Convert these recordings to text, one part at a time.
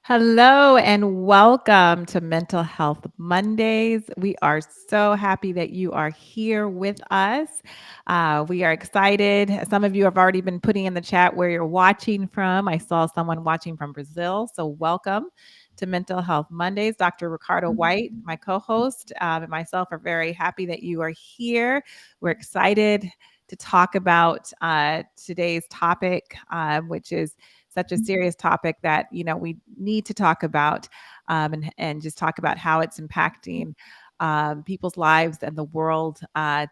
Hello and welcome to Mental Health Mondays. We are so happy that you are here with us. We are excited. Some of you have already been putting in the chat where you're watching from. I saw someone watching from Brazil. So, welcome to Mental Health Mondays. Dr. Ricardo Whyte, my co host, and myself are very happy that you are here. We're excited to talk about today's topic, which is such a serious topic that we need to talk about, and just talk about how it's impacting people's lives and the world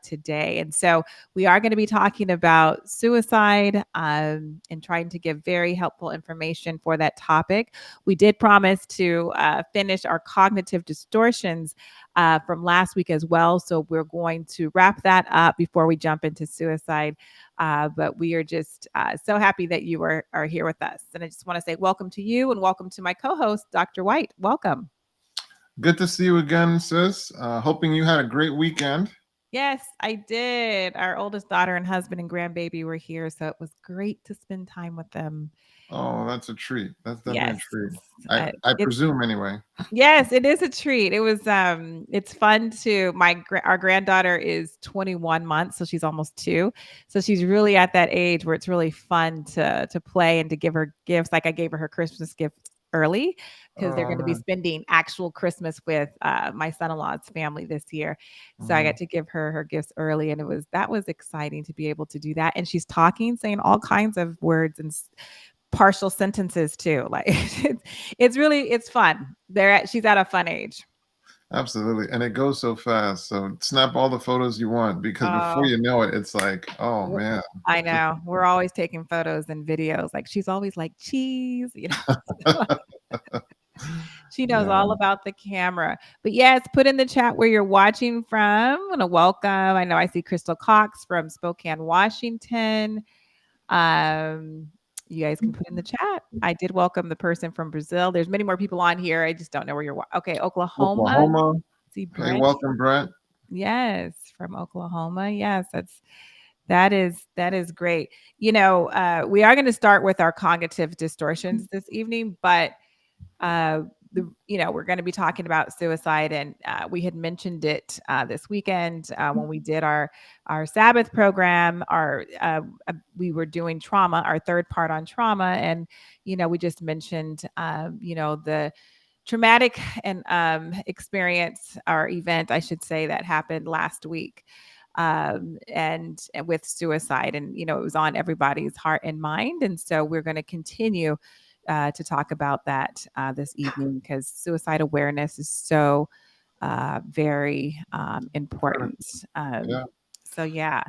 today. And so we are going to be talking about suicide, and trying to give very helpful information for that topic. We did promise to finish our cognitive distortions from last week as well. So we're going to wrap that up before we jump into suicide. But we are just so happy that you are here with us. And I just want to say welcome to you and welcome to my co-host, Dr. Whyte. Welcome. Good to see you again, sis. Hoping you had a great weekend. Yes, I did. Our oldest daughter and husband and grandbaby were here, so it was great to spend time with them. Oh, that's a treat. That's definitely a Yes. treat. I, Uh, I it's presume anyway. Yes, it is a treat. It was it's fun to our granddaughter is 21 months, so she's almost 2. So she's really at that age where it's really fun to play and to give her gifts. Like I gave her Christmas gifts early because they're Oh going to be man. spending actual Christmas with my son-in-law's family this year. So I Mhm. got to give her gifts early, and that was exciting to be able to do that. And she's talking, saying all kinds of words and partial sentences too. Like it's fun. She's at a fun age. Absolutely. And it goes so fast. So snap all the photos you want because before Oh, you know it, it's like, oh w- man. I know. We're always taking photos and videos. Like she's always like cheese. She knows Yeah. all about the camera. But yes, put in the chat where you're watching from. I want to welcome. I know I see Crystal Cox from Spokane, Washington. Um, you guys can put in the chat. I did welcome the person from Brazil. There's many more people on here. I just don't know where okay, Oklahoma. Oklahoma. See Hey, Brent. welcome, Brent. Yes, from Oklahoma. Yes, that is great. We are going to start with our cognitive distortions this evening, but we're going to be talking about suicide, and we had mentioned it this weekend when we did our Sabbath program. We were doing trauma, our third part on trauma, and we just mentioned the traumatic and experience or event, I should say, that happened last week, and with suicide, and it was on everybody's heart and mind, and so we're going to continue to talk about that this evening because suicide awareness is so very important. Yeah. So yeah.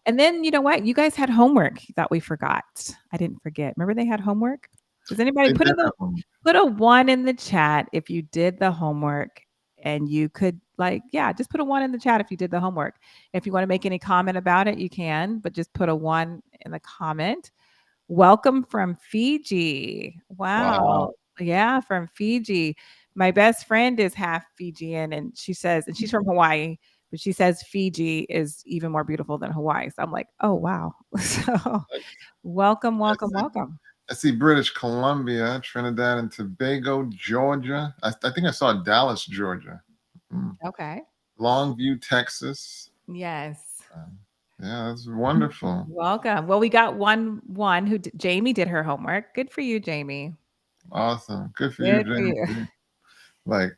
And then you know what? You guys had homework that we forgot. I didn't forget. Remember they had homework? Does anybody They did have one. put a 1 in the chat if you did the homework, and you could, like, yeah, just put a 1 in the chat if you did the homework. If you want to make any comment about it, you can, but just put a 1 in the comment. Welcome from Fiji. Wow. Wow. Yeah, from Fiji. My best friend is half Fijian, and and she's from Hawaii, but she says Fiji is even more beautiful than Hawaii. So I'm like, oh, wow. So welcome, I welcome, see, welcome. I see British Columbia, Trinidad and Tobago, Georgia. I think I saw Dallas, Georgia. Mm. Okay. Longview, Texas. Yes. Um, yeah, that's wonderful. Welcome. Well, we got one Jamie did her homework. Good for you, Jamie. Awesome. Good for you, Good for you. James. Like,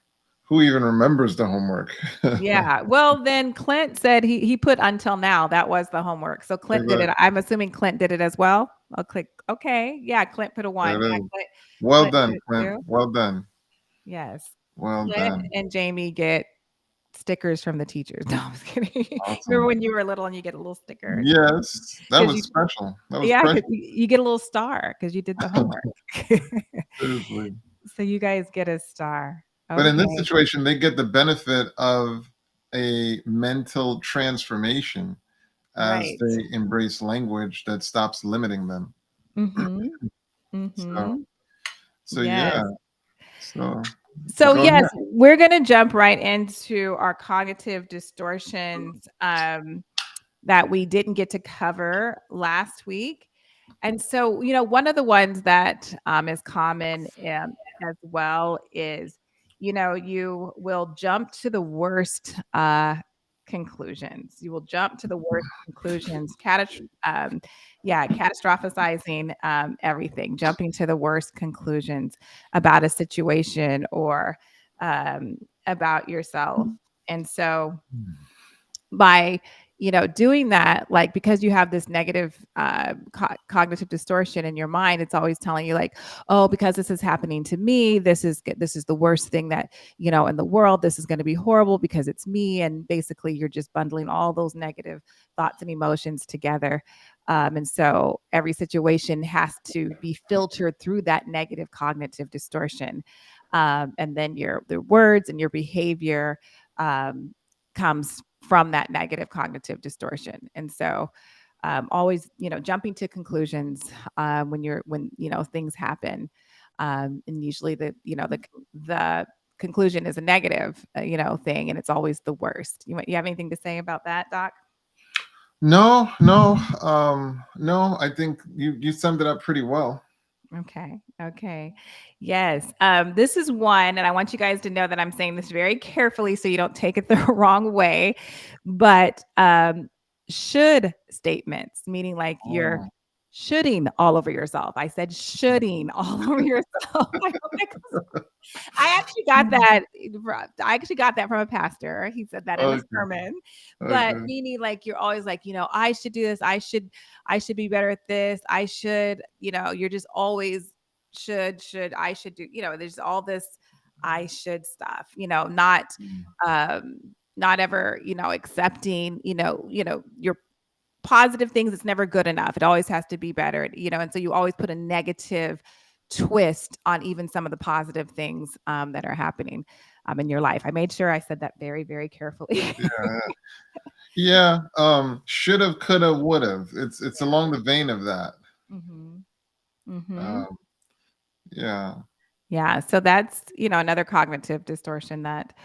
who even remembers the homework? Yeah. Well, then Clint said he put until now. That was the homework. So Clint did Exactly. it. I'm assuming Clint did it as well. I'll click. Okay. Yeah. Clint put a There 1. Yeah. it is. Well Clint did done, it Clint. too. Well done. Yes. Well Clint done. and Jamie get stickers from the teachers. No, I was kidding. Remember Awesome. when you were little and you get a little sticker? Yes, that Because was special. That was yeah, precious. because you get a little star because you did the homework. Seriously. So you guys get a star. But in this Okay. situation, they get the benefit of a mental transformation as Right. they embrace language that stops limiting them. Mm-hmm. So, Mm-hmm. so yeah. Yes. So So go yes, ahead. we're going to jump right into our cognitive distortions that we didn't get to cover last week. And so, one of the ones that is common as well is, you will jump to the worst conclusions. You will jump to the worst conclusions, yeah, catastrophizing everything, jumping to the worst conclusions about a situation or um, about yourself. And so by doing that, like, because you have this negative cognitive distortion in your mind, it's always telling you like, oh, because this is happening to me, this is the worst thing that in the world, this is going to be horrible because it's me. And basically you're just bundling all those negative thoughts and emotions together, and so every situation has to be filtered through that negative cognitive distortion, and then the words and your behavior um, comes from that negative cognitive distortion. And so always, jumping to conclusions when things happen. And usually the conclusion is a negative, thing, and it's always the worst. You have anything to say about that, Doc? No, no, no. I think you summed it up pretty well. Okay. Okay. Yes. This is one, and I want you guys to know that I'm saying this very carefully so you don't take it the wrong way. But should statements, meaning like you're Oh, shoulding all over yourself. I said shoulding all over yourself. I hope that comes. I actually got that. I actually got that from a pastor. He said that in a okay, sermon, but okay. meaning like you're always like, I should do this. I should be better at this. I should, you're just always I should do, there's all this I should stuff, um, not ever, accepting, your positive things. It's never good enough. It always has to be better, and so you always put a negative twist on even some of the positive things that are happening in your life. I made sure I said that very, very carefully. Yeah, yeah. Should have, could have, would have. It's Yeah. along the vein of that. Mm-hmm. Mm-hmm. Um, yeah. Yeah. So that's, another cognitive distortion that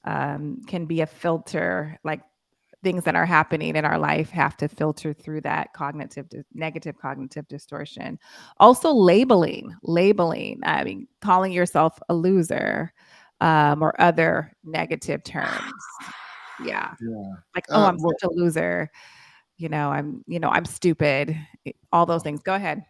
can be a filter, like things that are happening in our life have to filter through that negative cognitive distortion. Also labeling, I mean, calling yourself a loser, or other negative terms. Yeah. Yeah. Like, oh, I'm Well, such a loser. I'm stupid. All those things. Go ahead.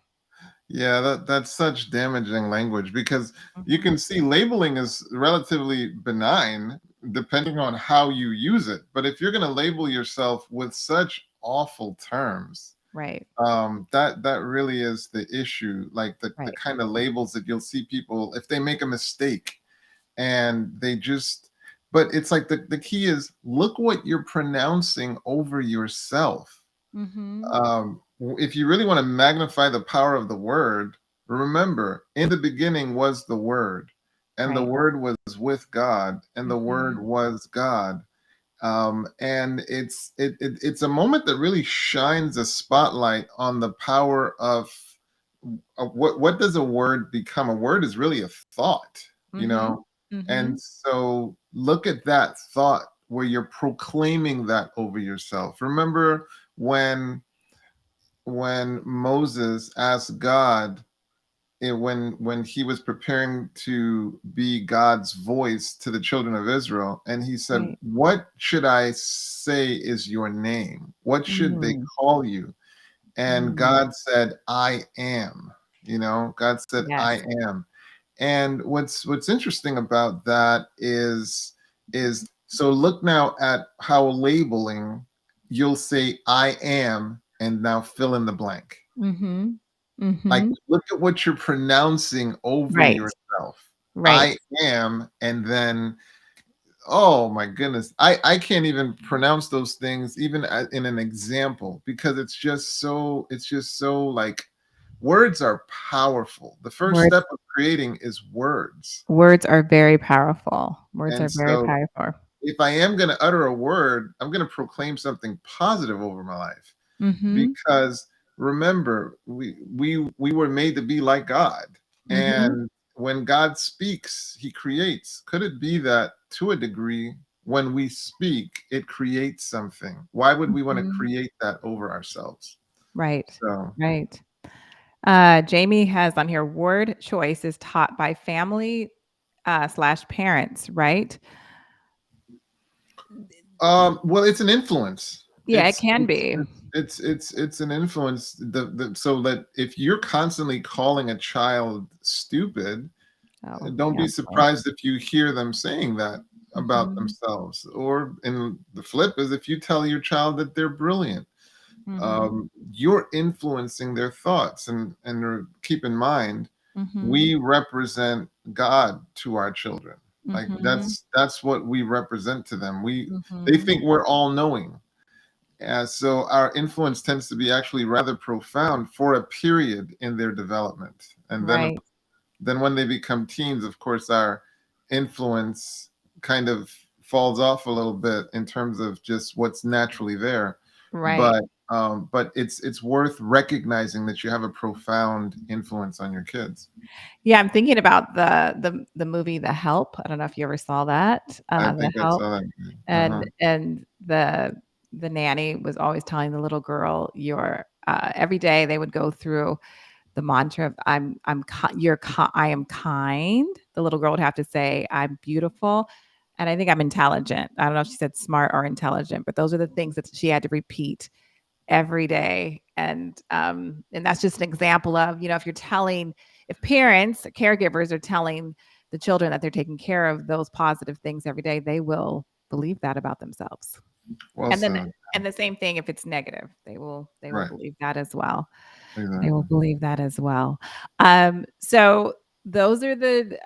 yeah, that's such damaging language because you Mhm. can see labeling is relatively benign depending on how you use it. But if you're going to label yourself with such awful terms, Right. that really is the issue. Like the Right. kind of labels that you'll see people if they make a mistake and they just. But it's like the key is look what you're pronouncing over yourself. Mhm. If you really want to magnify the power of the word, remember, in the beginning was the word, and the Right. word was with God, and the word Mhm. was God. And it's a moment that really shines a spotlight on the power of what does a word become? A word is really a thought, you Mhm. know. And Mhm. so look at that thought where you're proclaiming that over yourself. Remember when Moses asked God, when he was preparing to be God's voice to the children of Israel, and he said, Right. "What should I say is your name? What should they Mm. call you?" And Mm. God said, "I am." God said, Yes. "I am." And what's interesting about that is so look now at how labeling you'll say I am and now fill in the blank. Mhm. Like Mhm. look at what you're pronouncing over Right. yourself. Right. I am, and then oh my goodness, I can't even pronounce those things even in an example because it's just so like words are powerful. The first Words step of creating is words. words are very powerful. Words And are very so powerful. if I am going to utter a word, I'm going to proclaim something positive over my life Mhm. because remember, we were made to be like God. Mhm. And when God speaks, he creates. Could it be that to a degree when we speak, it creates something? Why would we want to Mhm. create that over ourselves? Right. So, Right. Jamie has on here word choice is taught by family slash parents, right? Well, it's an influence. Yeah, it can be. It's an influence. So that if you're constantly calling a child stupid, Oh, don't yeah. be surprised if you hear them saying that about Mm-hmm. themselves. Or in the flip is if you tell your child that they're brilliant, Mm-hmm. you're influencing their thoughts. And keep in mind, Mm-hmm. we represent God to our children. Like Mm-hmm. that's what we represent to them. They Mm-hmm. think we're all knowing. So our influence tends to be actually rather profound for a period in their development. And then Right. then when they become teens, of course, our influence kind of falls off a little bit in terms of just what's naturally there. Right. But it's worth recognizing that you have a profound influence on your kids. Yeah, I'm thinking about the movie The Help. I don't know if you ever saw that. I The think I Help, saw that. Uh-huh. and the nanny was always telling the little girl, "You're." Every day they would go through the mantra of I am kind. The little girl would have to say, "I'm beautiful." And I think I'm intelligent. I don't know if she said smart or intelligent, but those are the things that she had to repeat every day. And that's just an example of, if you're telling, if parents, caregivers are telling the children that they're taking care of those positive things every day, they will believe that about themselves. Well And then said. and the same thing if it's negative, they will Right. believe that as well. They will Exactly. believe that as well. So those are the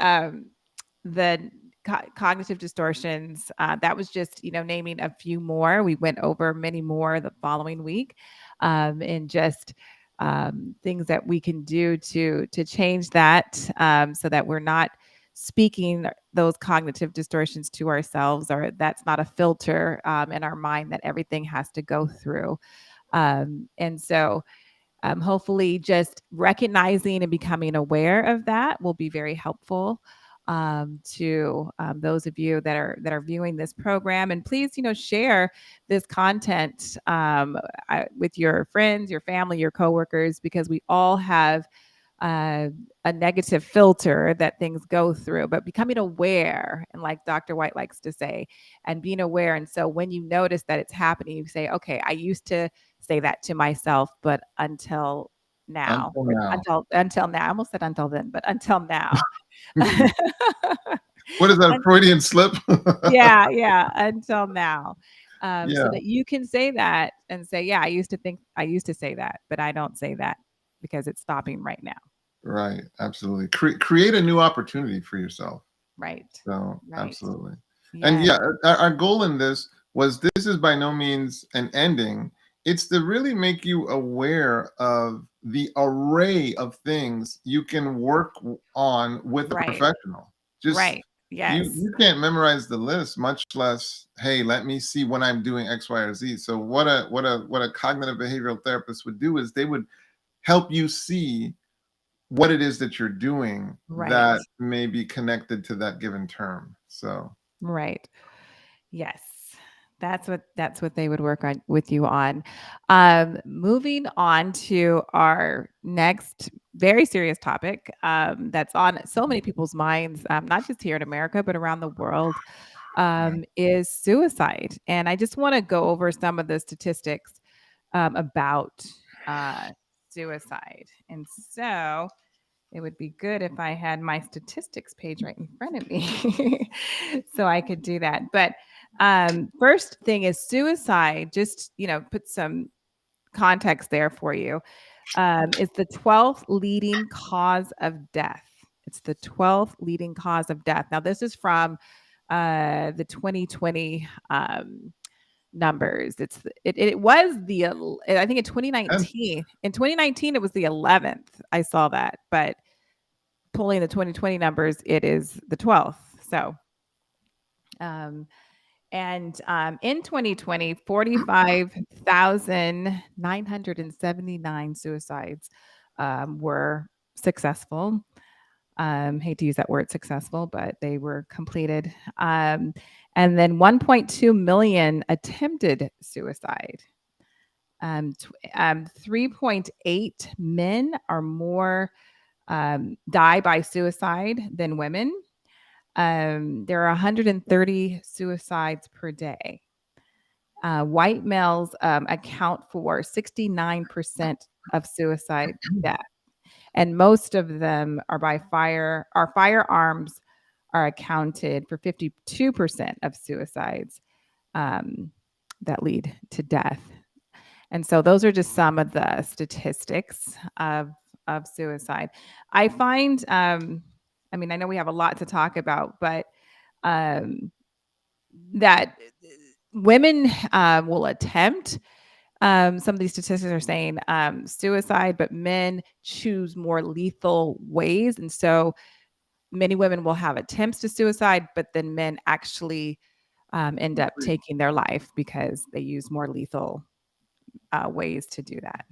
cognitive distortions. That was just naming a few more. We went over many more the following week, and just things that we can do to change that, so that we're not speaking those cognitive distortions to ourselves, or that's not a filter in our mind that everything has to go through. And so hopefully just recognizing and becoming aware of that will be very helpful to those of you that are viewing this program. And please share this content with your friends, your family, your coworkers, because we all have uh, a negative filter that things go through, but becoming aware, and like Dr. White likes to say, and being aware. And so when you notice that it's happening, you say, okay, I used to say that to myself, but until now, Until or now. until now, I almost said until then, but until now. What is that, a And Freudian slip? yeah, yeah, until now. So Yeah, that you can say that and say, yeah, I used to say that, but I don't say that because it's stopping right now. right. Absolutely. Create a new opportunity for yourself. Right. So, Right. absolutely. And Yes. yeah, our goal in this was, this is by no means an ending. It's to really make you aware of the array of things you can work on with a Right. professional. Just Right. you Yes. you can't memorize the list, much less, hey, let me see when I'm doing X, Y, or Z. So what a cognitive behavioral therapist would do is they would help you see what it is that you're doing Right. that may be connected to that given term. So, Right. Yes. That's what they would work on with you on. Moving on to our next very serious topic, that's on so many people's minds, not just here in America, but around the world, is suicide. And I just want to go over some of the statistics about uh, suicide. And so it would be good if I had my statistics page right in front of me so I could do that. But first thing is suicide, just, put some context there for you. Is the 12th leading cause of death. It's the 12th leading cause of death. Now, this is from the 2020 numbers. It was I think in and 2019. In 2019, it was the 11th. I saw that, but pulling the 2020 numbers, it is the 12th. So, um, and in 2020, 45,979 suicides were successful. Hate to use that word successful, but they were completed. And then 1.2 million attempted suicide. 3.8 men are more die by suicide than women. There are 130 suicides per day. White males account for 69% of suicide deaths, and most of them are by fire. Our firearms are accounted for 52% of suicides um, that lead to death. And so those are just some of the statistics of suicide. I find, I mean, I know we have a lot to talk about, but um, that women will attempt. Some of these statistics are saying suicide, but men choose more lethal ways, and so many women will have attempts to suicide, but then men actually end up taking their life because they use more lethal ways to do that.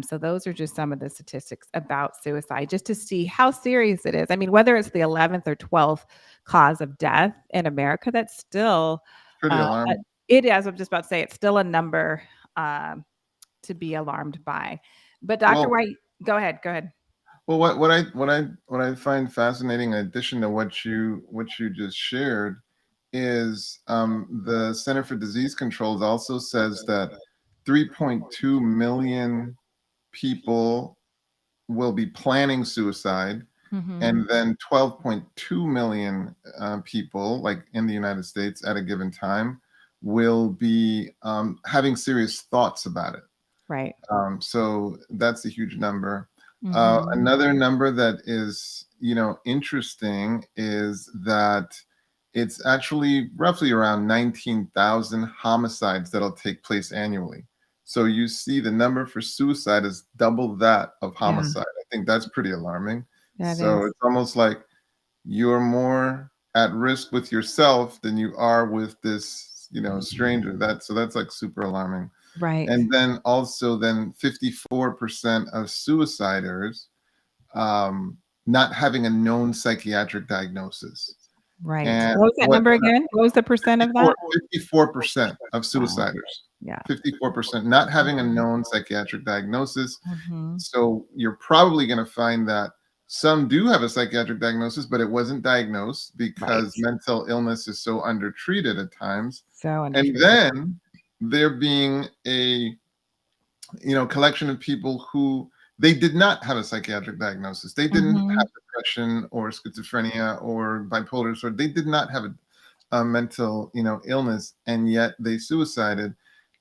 So those are just some of the statistics about suicide, just to see how serious it is. I mean, whether it's the 11th or 12th cause of death in America, that's still Pretty uh, alarming. it is. I'm just about to say it's still a number to be alarmed by. But Dr. Well, White, go ahead. Go ahead. what I find fascinating, in addition to what you just shared, is the Center for Disease Control also says that 3.2 million people will be planning suicide, Mm-hmm. and then 12.2 million people, like in the United States, at a given time, will be having serious thoughts about it. Right. So that's a huge number. Mm-hmm. Another number that is, interesting is that it's actually roughly around 19,000 homicides that'll take place annually. So you see the number for suicide is double that of Yeah, homicide. I think that's pretty alarming. that So is. it's almost like you're more at risk with yourself than you are with this, stranger. That's like super alarming. Right. And then also then 54% of suiciders not having a known psychiatric diagnosis. Right. And What was that what number again? What was the percent of that? 54% of Wow. suiciders, Yeah. 54% not having a known psychiatric diagnosis. Mm-hmm. So you're probably going to find that some do have a psychiatric diagnosis, but it wasn't diagnosed Right. because mental illness is so undertreated at times. So And undertreated. then there being a collection of people who they did not have a psychiatric diagnosis. They didn't Mm-hmm. have depression or schizophrenia or bipolar disorder. They did not have a mental, illness, and yet they suicided.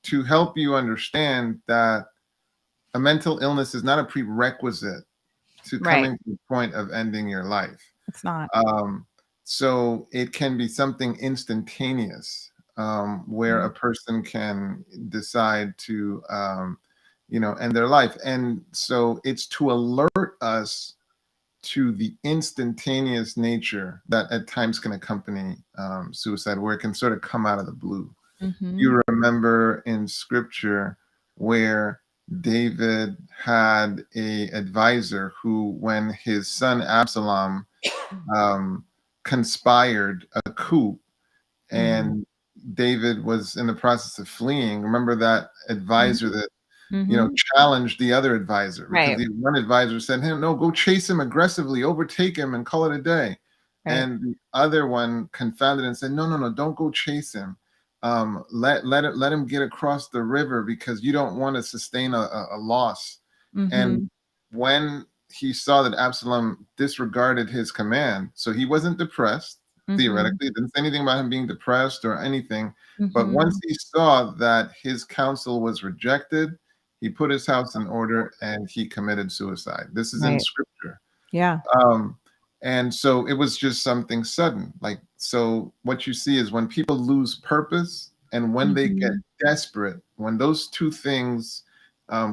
To help you understand that a mental illness is not a prerequisite to Right. coming to the point of ending your life. It's not. Um, so it can be something instantaneous, where Mhm. a person can decide to, end their life. And so it's to alert us to the instantaneous nature that at times can accompany suicide, where it can sort of come out of the blue. Mhm. You remember in scripture where David had a advisor who, when his son Absalom um, conspired a coup, Mm. and David was in the process of fleeing. Remember that Mhm. advisor that Mhm. challenged the other advisor, because Right. the one advisor said, "Hey, no, go chase him aggressively, overtake him, and call it a day." Right. And the other one confounded and said, "No, no, no, don't go chase him. Let him get across the river because you don't want to sustain a loss." And Mhm. when he saw that Absalom disregarded his command, so he wasn't depressed. Mhm. Theoretically, it didn't say anything about him being depressed or anything. But once Mhm. he saw that his counsel was rejected, he put his house in order and he committed suicide. This is in Right. scripture. Yeah. Um, and so it was just something sudden. Like, so what you see is when people lose purpose and when they get Mhm. desperate, when those two things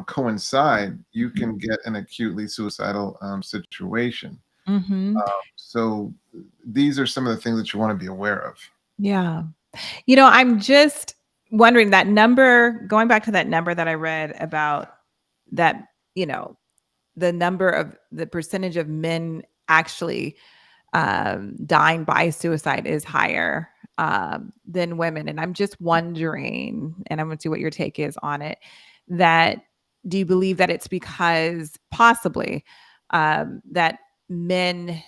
coincide, you Mhm. can get an acutely suicidal situation. Mhm. So these are some of the things that you want to be aware of. Yeah. I'm just wondering that number, going back to that number that I read about that, you know, the number of the percentage of men actually dying by suicide is higher. than women. And I'm just wondering, and I'm going to see what your take is on it, that do you believe that it's because possibly that men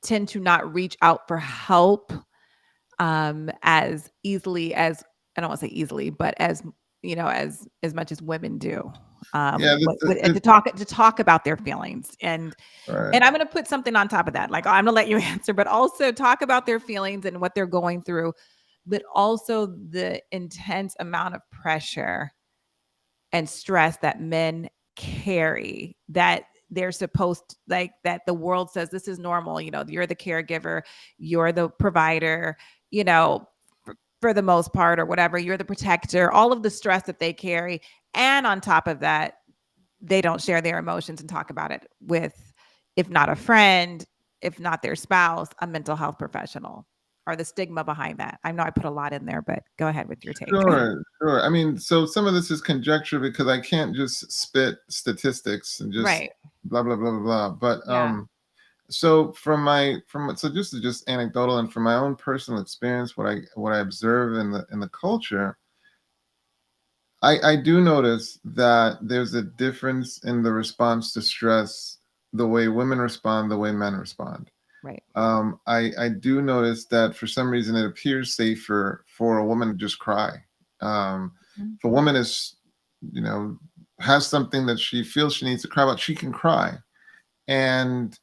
tend to not reach out for help as easily as, I don't want to say easily, but as as much as women do. Yeah, And to talk about their feelings, right. and I'm going to put something on top of that. Like, I'm going to let you answer, but also talk about their feelings and what they're going through, but also the intense amount of pressure and stress that men carry, that they're supposed to, like, that the world says this is normal. You're the caregiver, you're the provider, you know, for the most part, or whatever, you're the protector, all of the stress that they carry. And on top of that, they don't share their emotions and talk about it with, if not a friend, if not their spouse, a mental health professional, or the stigma behind that. I know I put a lot in there, but go ahead with your take. Sure, sure. I mean, so some of this is conjecture because I can't just spit statistics and just Right. blah blah blah blah blah. But Yeah. so so just anecdotal and from my own personal experience, what I observe in the culture, I do notice that there's a difference in the response to stress, the way women respond, the way men respond. Right. I do notice that for some reason it appears safer for a woman to just cry. Mhm. If a woman is, you know, has something that she feels she needs to cry about, she can cry, and is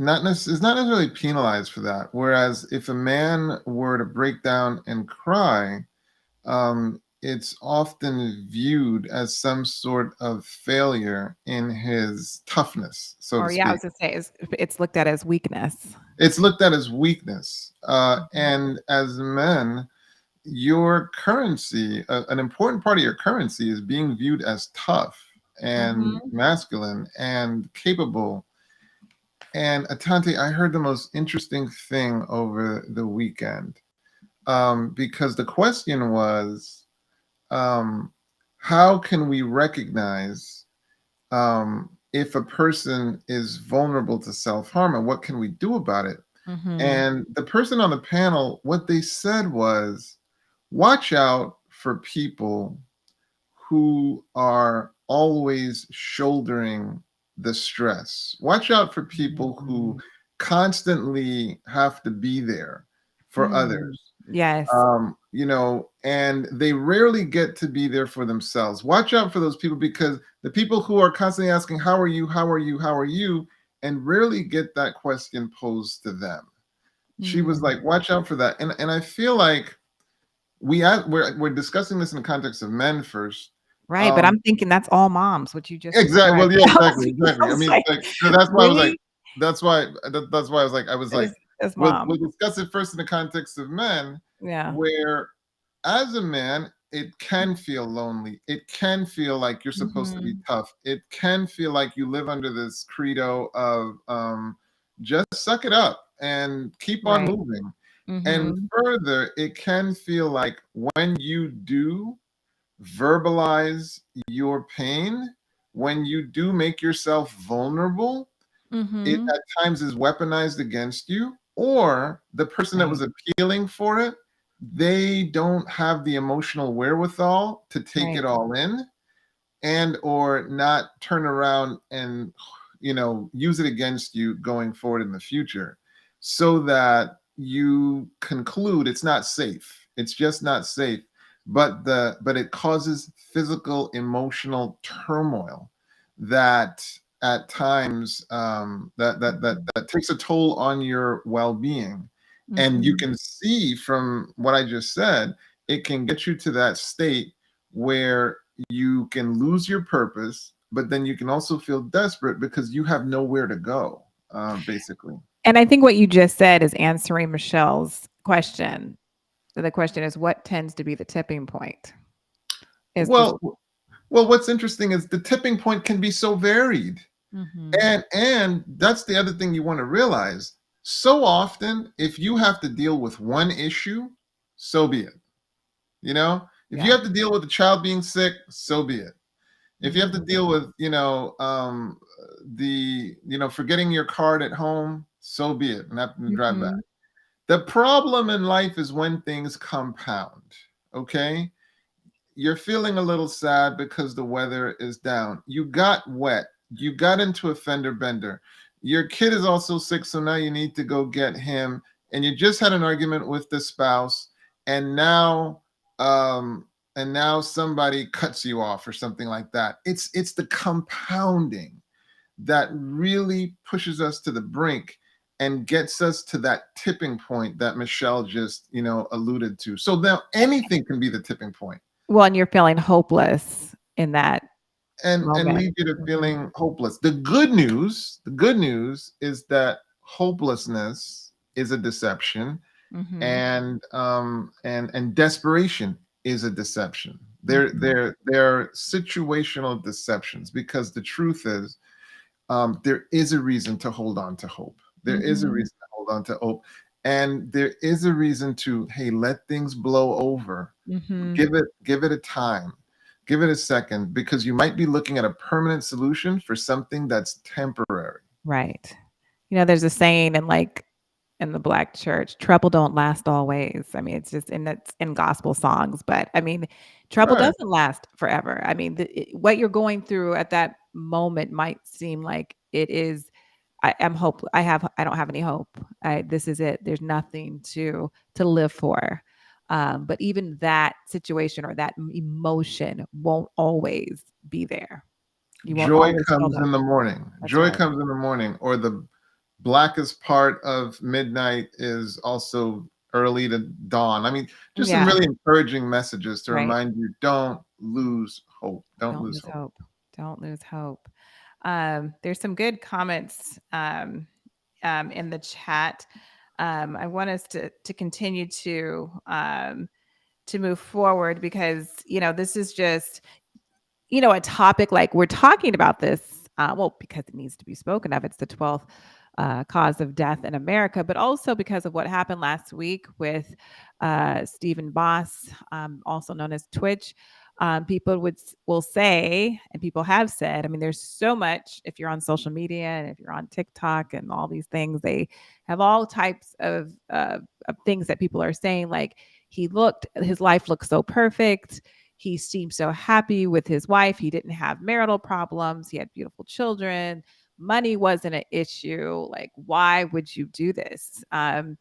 not necessarily penalized for that. Whereas if a man were to break down and cry, it's often viewed as some sort of failure in his toughness, so to Or yeah, I speak. was gonna say it's looked at as weakness. It's looked at as weakness. Mhm. And as men, your currency, an important part of your currency, is being viewed as tough and Mhm. masculine and capable. And Atante, I heard the most interesting thing over the weekend, because the question was, um, how can we recognize if a person is vulnerable to self harm and what can we do about it? Mhm. And the person on the panel, what they said was, watch out for people who are always shouldering the stress. Watch out for people who Mhm. constantly have to be there for Mm. others. Yes. And they rarely get to be there for themselves. Watch out for those people, because the people who are constantly asking, how are you? How are you? How are you? And rarely get that question posed to them. She was Mm. like, watch out for that. And I feel like we're discussing this in the context of men first. Right, but Um, I'm thinking that's all moms, what you just exactly. described. Well, yeah, exactly, I exactly. I was mean, like, like, so that's why I was like, really? that's why I was like, It's we'll mom. discuss it first in the context of men, Yeah. where as a man, it can feel lonely. It can feel like you're supposed to be Mhm. tough. It can feel like you live under this credo of just suck it up and keep on Right. moving. And Mhm. further, it can feel like when you do verbalize your pain, when you do make yourself vulnerable, it Mhm. at times is weaponized against you, or the person that Right. was appealing for it, they don't have the emotional wherewithal to take Right. it all in, and or not turn around and use it against you going forward in the future, so that you conclude it's not safe, it's just not safe, but it causes physical emotional turmoil that at times that takes a toll on your well-being. And you Mhm. can see from what I just said, it can get you to that state where you can lose your purpose, but then you can also feel desperate because you have nowhere to go, basically. And I think what you just said is answering Michelle's question. So the question is, what tends to be the tipping point? Is this Well, what's interesting is the tipping point can be so varied, Mhm. and that's the other thing you want to realize. So often, if you have to deal with one issue, so be it. If you Yeah. have to deal with a child being sick, so be it. If you have to Mhm. deal with forgetting your card at home, so be it, and having to drive back. Mhm. The problem in life is when things compound. Okay, you're feeling a little sad because the weather is down. You got wet. You got into a fender bender. Your kid is also sick, so now you need to go get him. And you just had an argument with the spouse, and um, now somebody cuts you off or something like that. It's the compounding that really pushes us to the brink and gets us to that tipping point that Michelle just, alluded to. So now anything can be the tipping point Well, and you're feeling hopeless in that and moment. lead you to Mhm. feeling hopeless. The good news is that hopelessness is a deception, Mhm. and desperation is a deception. They're Mhm. they're they're situational deceptions, because the truth is, there is a reason to hold on to hope. There is a Mhm. reason to hold on to hope. And there is a reason to, hey, let things blow over. Mhm. Give it a time. Give it a second, because you might be looking at a permanent solution for something that's temporary. Right. There's a saying in the Black church, trouble don't last always. I mean, it's just it's in gospel songs, but I mean, trouble Right. doesn't last forever. I mean, what you're going through at that moment might seem like it is. I am hope. I don't have any hope. This is it. There's nothing to live for. But even that situation or that emotion won't always be there. You won't Joy always feel comes that. in the morning. That's Joy right. comes in the morning, or the blackest part of midnight is also early to dawn. I mean, just some Yeah. really encouraging messages to Right. remind you, don't lose hope. Don't Don't lose lose hope. hope. Don't lose hope. There's some good comments in the chat. I want us to continue to move forward because this is just a topic like we're talking about this, well, because it needs to be spoken of. It's the 12th cause of death in America, but also because of what happened last week with Stephen Boss, also known as Twitch. People will say, and people have said, I mean, there's so much. If you're on social media and if you're on TikTok and all these things, they have all types of things that people are saying. Like his life looked so perfect. He seemed so happy with his wife. He didn't have marital problems. He had beautiful children. Money wasn't an issue. Like, why would you do this? And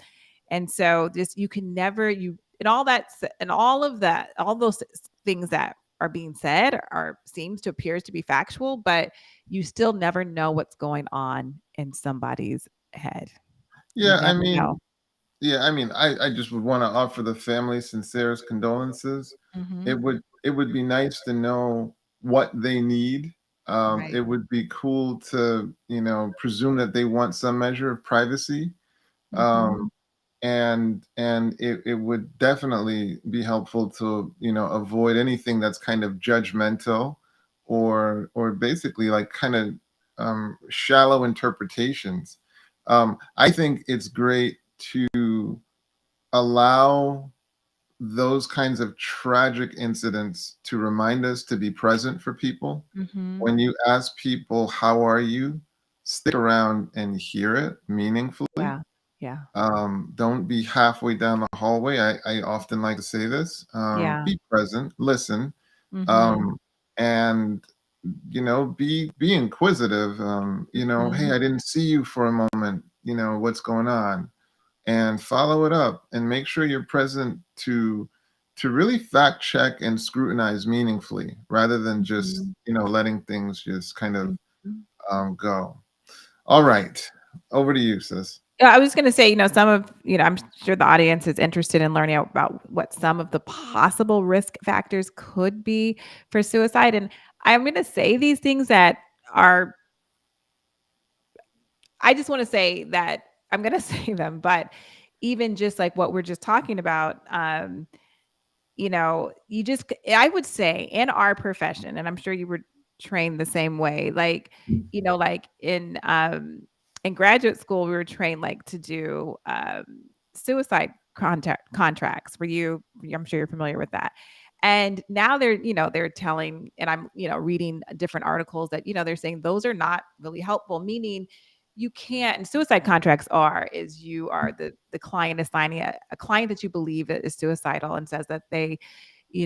so just you can never you and all that and all of that, all those things that are being said are seems to appears to be factual, but you still never know what's going on in somebody's head. You Yeah, I never mean, know. I just would want to offer the family sincerest condolences. Hmm. It would be nice to know what they need. Right. It would be cool to, presume that they want some measure of privacy. Hmm. Um, and it would definitely be helpful to, avoid anything that's kind of judgmental, or basically like kind of shallow interpretations. I think it's great to allow those kinds of tragic incidents to remind us to be present for people. Hmm. When you ask people, how are you? Stick around and hear it meaningfully. Yeah. Yeah. Don't be halfway down the hallway. I often like to say this. Yeah. Be present, listen, Hmm. um, and be inquisitive. Hey, Hmm. I didn't see you for a moment. What's going on? And follow it up and make sure you're present to really fact check and scrutinize meaningfully, rather than just Mhm. letting things just kind of Mhm. go. All right, over to you, sis. Yeah, I was gonna say, some of I'm sure the audience is interested in learning about what some of the possible risk factors could be for suicide, and I'm gonna say these things that are I just wanna say that I'm gonna say them, but even just like what we're just talking about, I would say in our profession, and I'm sure you were trained the same way, like, like in graduate school, we were trained like to do suicide contracts. I'm sure you're familiar with that. And now they're telling, and I'm, reading different articles that, they're saying those are not really helpful, meaning you can't, and suicide contracts is you are the client is signing a client that you believe is suicidal and says that they,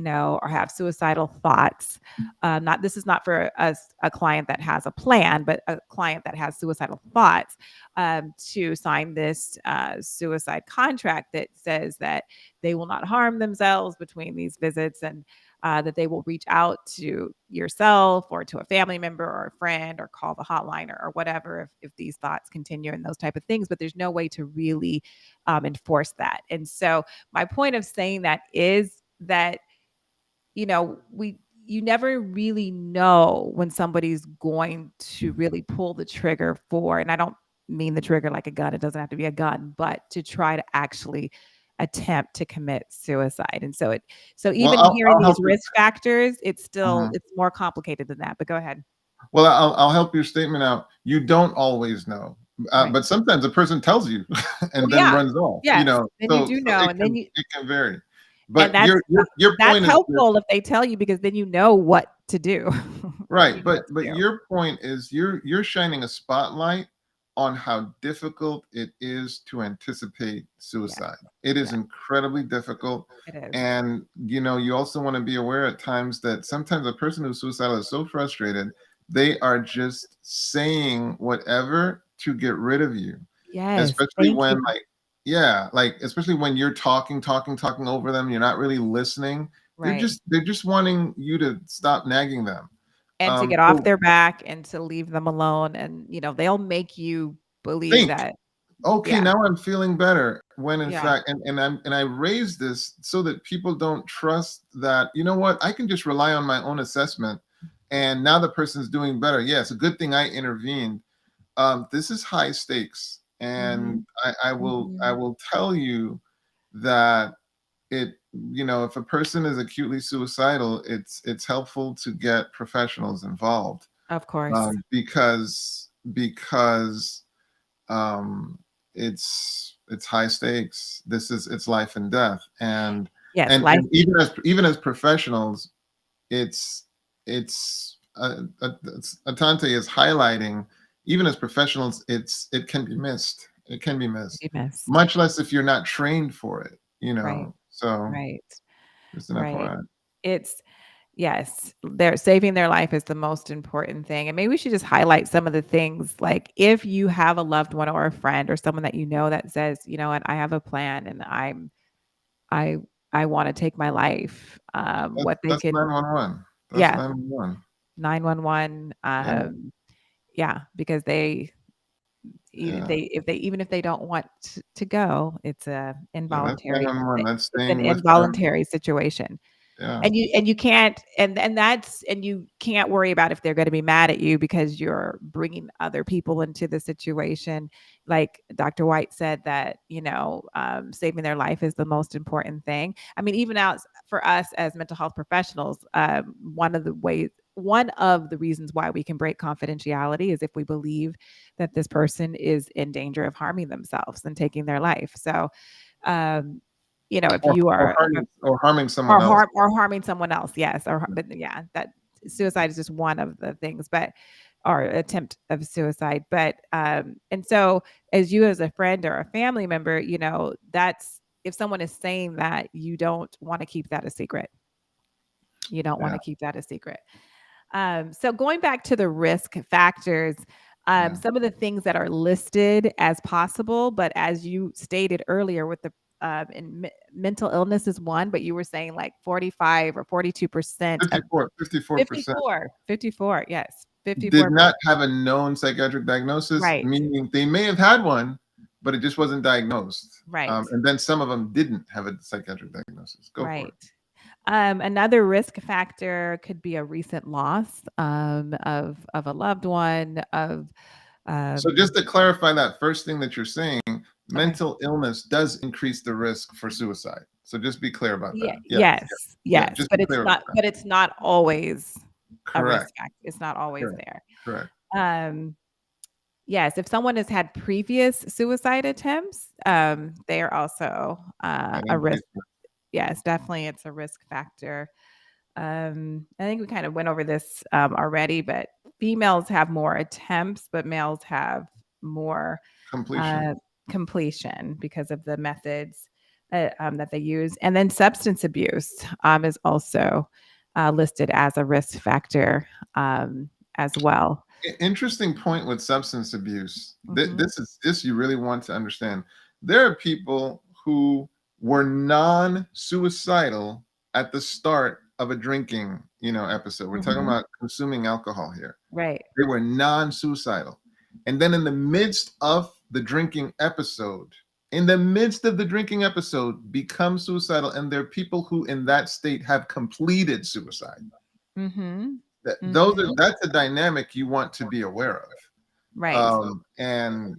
or have suicidal thoughts. Not This is not for a client that has a plan, but a client that has suicidal thoughts, to sign this suicide contract that says that they will not harm themselves between these visits, and that they will reach out to yourself or to a family member or a friend or call the hotline or whatever if these thoughts continue and those type of things. But there's no way to really enforce that. And so my point of saying that is that we you never really know when somebody's going to really pull the trigger for, and I don't mean the trigger like a gun, it doesn't have to be a gun, but to try to actually attempt to commit suicide. And so Well, even hearing I'll help these you. risk factors, Mhm. it's more complicated than that. But go ahead. Well, I'll help your statement out. You don't always know, Right. but sometimes a person tells you Well, and then yeah. runs off. Yes. Then you So do know, it and then can you it can vary. and But your that's point is this. helpful if they tell you, because then you know what to do. You Right, know what to but do. your point is you're shining a spotlight on how difficult it is to anticipate Yes. suicide. It is Yes, incredibly difficult. it is. And you also want to be aware at times that sometimes a person who's suicidal is so frustrated, they are just saying whatever to get rid of you. Yes. Especially Thank you. when yeah, especially when you're talking over them, you're not really listening. Right. They're just wanting you to stop nagging them. And to get off So their back and to leave them alone, and, they'll make you believe think, that. okay, Yeah, now I'm feeling better. When in yeah, fact, and I raise this so that people don't trust that, you know what, I can just rely on my own assessment. And now the person's doing better. Yes, a good thing I intervened. This is high stakes. And mhm, I mhm. will tell you that if a person is acutely suicidal, it's helpful to get professionals involved, Of course. because um, it's high stakes. It's life and death, and Yes, and life. and even as professionals, it's Atante is highlighting. Even as professionals, it can be missed. It can be missed, We missed. much less if you're not trained for it. Right, So right, just an right. FYI. It's Yes, they're saving their life is the most important thing, and maybe we should just highlight some of the things, like, if you have a loved one or a friend or someone that that says, "You know what? I have a plan, and I I wanna take my life," what they That's can. 911. That's Yeah, 911. 911, Yeah, yeah, because yeah, even if they don't want to go, yeah. That's 911. That's it's an staying with them. involuntary situation. Yeah, And you can't, and you can't worry about if they're gonna be mad at you because you're bringing other people into the situation. Like Dr. Whyte said that, saving their life is the most important thing. I mean, even out for us as mental health professionals, one of the reasons why we can break confidentiality is if we believe that this person is in danger of harming themselves and taking their life. So, um, if or you or are harming someone else. or harming someone else, yes, but yeah, that suicide is just one of the things, but or attempt of suicide. But and so as a friend or a family member, that's if someone is saying that, you don't want to keep that a secret. You don't want Yeah, to keep that a secret. So going back to the risk factors, yeah. some of the things that are listed as possible, but as you stated earlier, with the mental illness is one, but you were saying like 45 or 42% of 54%. 54, yes, Did 54%. not have a known psychiatric diagnosis, Right, meaning they may have had one, but it just wasn't diagnosed. right, And then some of them didn't have a psychiatric diagnosis. Go for it. right. Another risk factor could be a recent loss of a loved one, of So just um, to clarify that first thing that you're saying, okay. mental illness does increase the risk for suicide. So just be clear about Yeah, that. Yes, yes, yeah, yes, just be clear about that. but it's not always a risk Correct, factor. It's not always correct, there. correct. Um, yes, if someone has had previous suicide attempts, they are also That a risk. increased. Yes, definitely, it's a risk factor. I think we kind of went over this already, but females have more attempts, but males have more Completion. uh, completion because of the methods that they use. And then substance abuse is also listed as a risk factor as well. Interesting point with substance abuse. Hmm. This you really want to understand. There are people who were non-suicidal at the start of a drinking, episode. We're talking Hmm. about consuming alcohol here. Right. They were non-suicidal. And then in the midst of the drinking episode, become suicidal. And there are people who in that state have completed suicide. Hmm. Hmm. That's a dynamic you want to be aware of. Right. And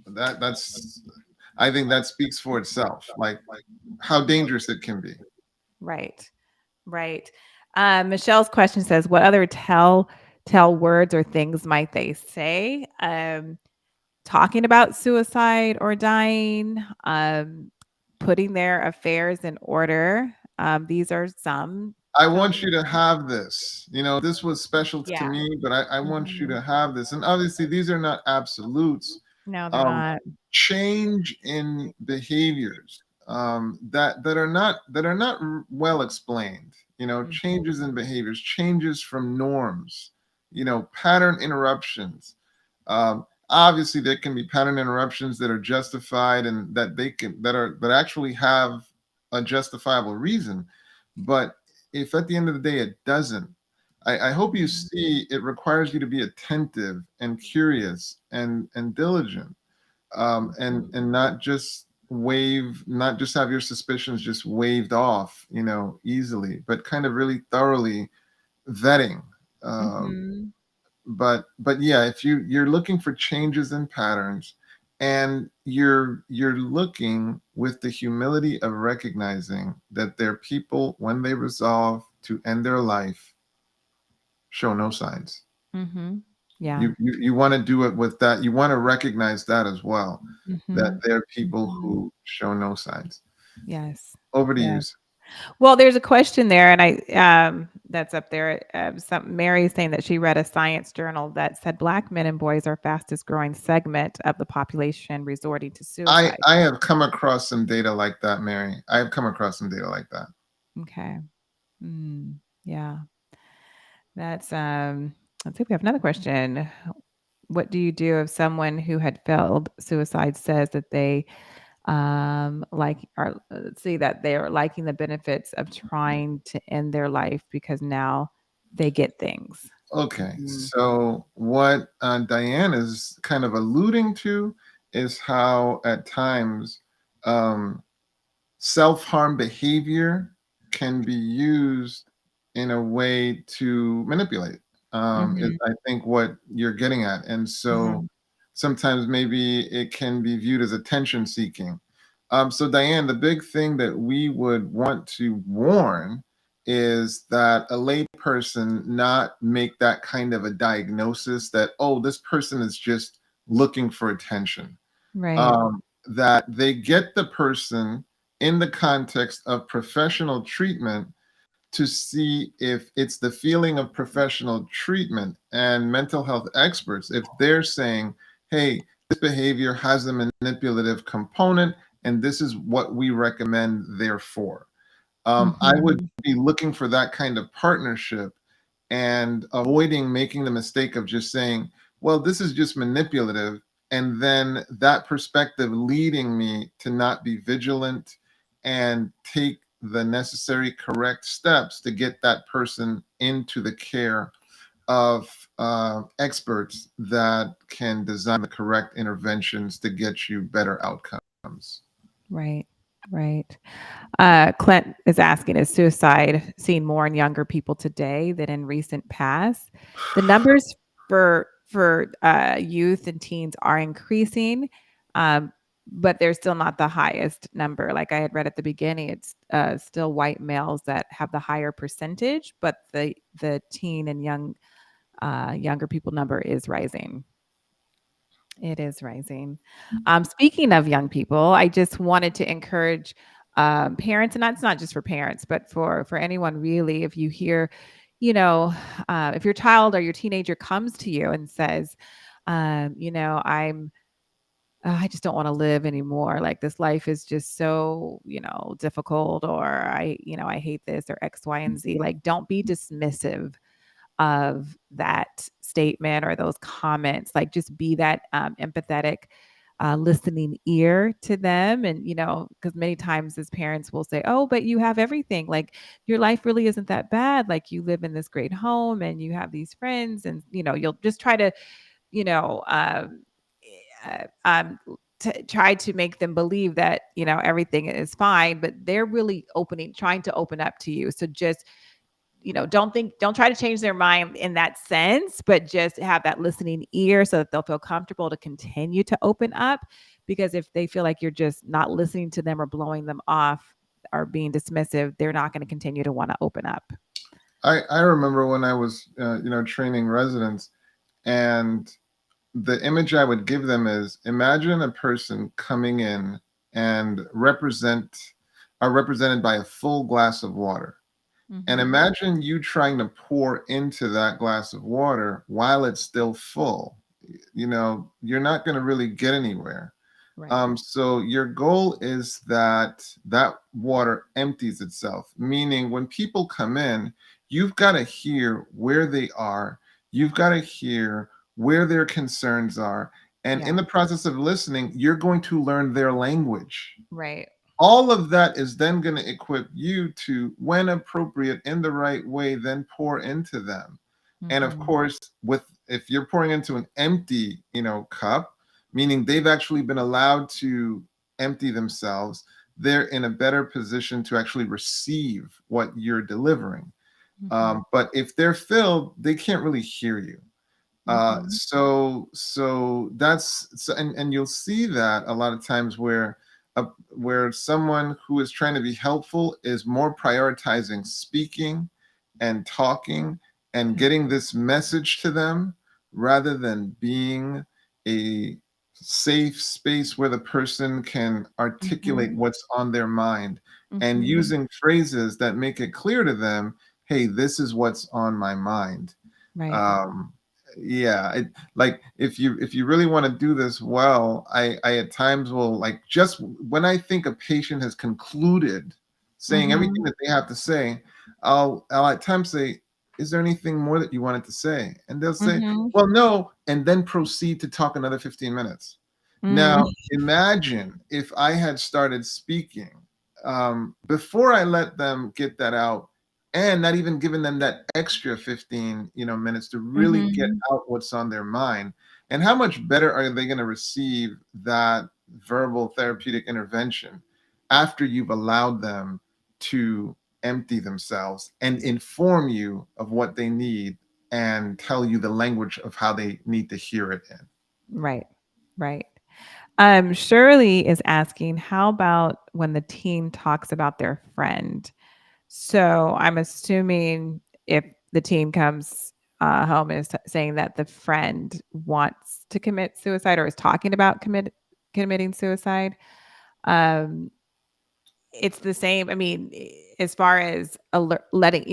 that's I think that speaks for itself, like how dangerous it can be. Right. Right. Michelle's question says, "What other tell words or things might they say?" Talking about suicide or dying, putting their affairs in order. These are some I tell want you words. to have this. This was special to Yeah. me, but I want you Mhm. to have this. And obviously, these are not absolutes. No, they're Um, not. Change in behaviors that are not well explained. Mhm. Changes in behaviors, changes from norms. Pattern interruptions. Obviously, there can be pattern interruptions that are justified and that actually have a justifiable reason, but if at the end of the day it doesn't, I hope you Mhm. see it requires you to be attentive and curious and diligent, and not just have your suspicions just waved off, easily, but kind of really thoroughly vetting. Um, Mhm. but yeah, if you're looking for changes in patterns, and you're looking with the humility of recognizing that there are people, when they resolve to end their life, show no signs. Mhm. Yeah. You want to do it with that. You want to recognize that as well, that Mhm. there are people Mhm. who show no signs. Yes. Over to you. Yes. Well, there's a question there, and that's up there. Some Mary saying that she read a science journal that said Black men and boys are fastest growing segment of the population resorting to I suicide. I have come across some data like that, Mary. I have come across some data like that. Okay. Yeah. That's let's see if we have another question. What do you do if someone who had failed suicide says that they like are let's see that they are liking the benefits of trying to end their life because now they get things. Okay, Mhm. so what Diane is kind of alluding to is how at times, um, self-harm behavior can be used in a way to manipulate, is Mhm. I think what you're getting at. And so Mhm. sometimes maybe it can be viewed as attention seeking. So Diane, the big thing that we would want to warn is that a lay person not make that kind of a diagnosis that, oh, this person is just looking for attention. Right. That they get the person in the context of professional treatment to see if it's the feeling of professional treatment and mental health experts, if they're saying, hey, this behavior has a manipulative component, and this is what we recommend, therefore. I would Mhm. be looking for that kind of partnership and avoiding making the mistake of just saying, well, this is just manipulative. And then that perspective leading me to not be vigilant and take the necessary correct steps to get that person into the care of experts that can design the correct interventions to get you better outcomes. Right. Right. Clint is asking, is suicide seen more in younger people today than in recent past? The numbers for youth and teens are increasing, um, but they're still not the highest number. Like I had read at the beginning, it's still white males that have the higher percentage, but the teen and younger people number is rising. It is rising. Speaking of young people, I just wanted to encourage parents, and that's not just for parents, but for anyone really. If you hear, you know, if your child or your teenager comes to you and says, I'm I just don't want to live anymore. Like this life is just so, difficult, or I hate this or X, Y, and Z. Like, don't be dismissive of that statement or those comments. Like, just be that empathetic, listening ear to them. And, because many times as parents will say, oh, but you have everything. Like, your life really isn't that bad. Like, you live in this great home and you have these friends, and, you'll just try to, you know, uh, um, try to make them believe that everything is fine, but they're really trying to open up to you. So just don't try to change their mind in that sense, but just have that listening ear so that they'll feel comfortable to continue to open up. Because if they feel like you're just not listening to them or blowing them off or being dismissive, they're not going to continue to want to open up. I remember when I was training residents, and the image I would give them is, imagine a person coming in and are represented by a full glass of water. And Mm-hmm. imagine you trying to pour into that glass of water while it's still full. You're not going to really get anywhere. Right. So your goal is that that water empties itself, meaning when people come in, you've got to hear where they are. You've got to hear where their concerns are. And Yeah. in the process of listening, you're going to learn their language. Right. All of that is then going to equip you to, when appropriate, in the right way, then pour into them. And of Mm-hmm. course, with if you're pouring into an empty cup, meaning they've actually been allowed to empty themselves, they're in a better position to actually receive what you're delivering. Mm-hmm. But if they're filled, they can't really hear you. Mm-hmm. So that's so, and you'll see that a lot of times where someone who is trying to be helpful is more prioritizing speaking and talking and getting this message to them, rather than being a safe space where the person can articulate Mm-hmm. what's on their mind, and Mm-hmm. using phrases that make it clear to them, hey, this is what's on my mind. Right. um yeah, like if you really want to do this well, I at times will, like, just when I think a patient has concluded saying everything Mm-hmm. that they have to say, I'll at times say, is there anything more that you wanted to say? And they'll say, Mm-hmm. well, no, and then proceed to talk another 15 minutes. Mm. Now imagine if I had started speaking before I let them get that out, and not even giving them that extra 15 minutes to really get Mhm. out what's on their mind. And how much better are they going to receive that verbal therapeutic intervention after you've allowed them to empty themselves and inform you of what they need and tell you the language of how they need to hear it in. Right. Right. Shirley is asking, how about when the teen talks about their friend? So I'm assuming if the teen comes home and is saying that the friend wants to commit suicide or is talking about committing suicide, um, it's the same. I mean, as far as letting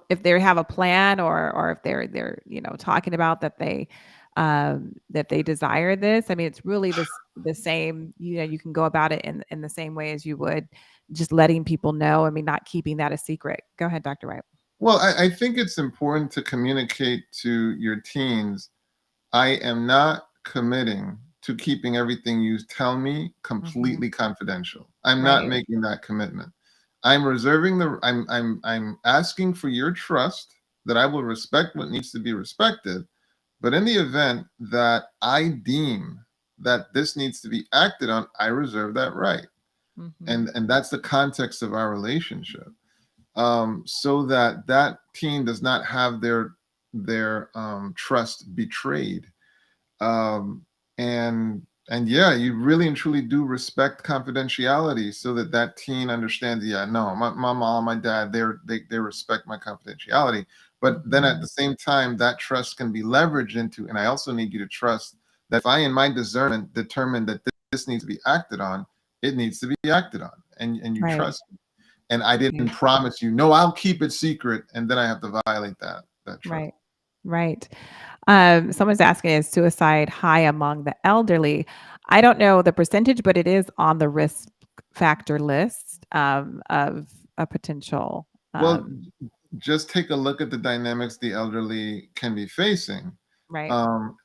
if they have a plan, or if they're talking about that they desire this. I mean, it's really the same. You can go about it in the same way as you would just letting people know. I mean, not keeping that a secret. Go ahead, Dr. Wright. Well, I think it's important to communicate to your teens, I am not committing to keeping everything you tell me Hmm. completely confidential. I'm not Right. making that commitment. I'm asking for your trust that I will respect what needs to be respected, but in the event that I deem that this needs to be acted on, I reserve that right. Hmm. And that's the context of our relationship. So that that teen does not have their trust betrayed. um, and yeah, you really and truly do respect confidentiality, so that that teen understands, yeah, no, my mom, my dad, they respect my confidentiality. But then at Hmm. the same time, that trust can be leveraged into, and I also need you to trust that if I in my discernment determine that this needs to be acted on, it needs to be acted on, and you Right. trust me. And I didn't Right. promise you, no, I'll keep it secret, and then I have to violate that trust. Right. Right. Someone's asking, is suicide high among the elderly? I don't know the percentage, but it is on the risk factor list of a potential. Well, Um, just take a look at the dynamics the elderly can be facing. right.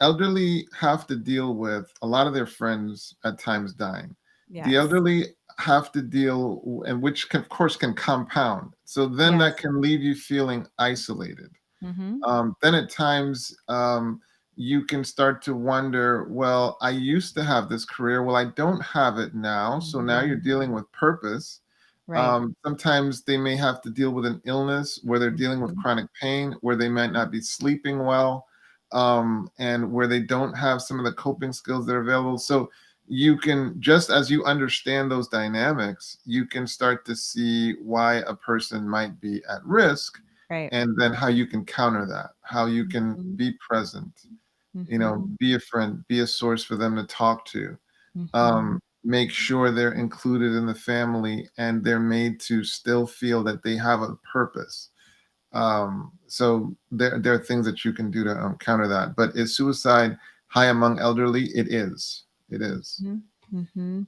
Elderly have to deal with a lot of their friends at times dying. The Yes. elderly have to deal, and which can, of course can compound. So then that Yes. can leave you feeling isolated. Hmm. Then at times you can start to wonder, well, I used to have this career. Well, I don't have it now. So now you're Hmm. dealing with purpose. Right. Sometimes they may have to deal with an illness where they're dealing with Hmm. chronic pain, where they might not be sleeping well, and where they don't have some of the coping skills that are available. So you can, just as you understand those dynamics, you can start to see why a person might be at risk, Right. and then how you can counter that, how you can Hmm. be present, Hmm. be a friend, be a source for them to talk to, Hmm. make sure they're included in the family and they're made to still feel that they have a purpose. So there are things that you can do to counter that. But is suicide high among elderly? It is. It is. Hmm. Hmm.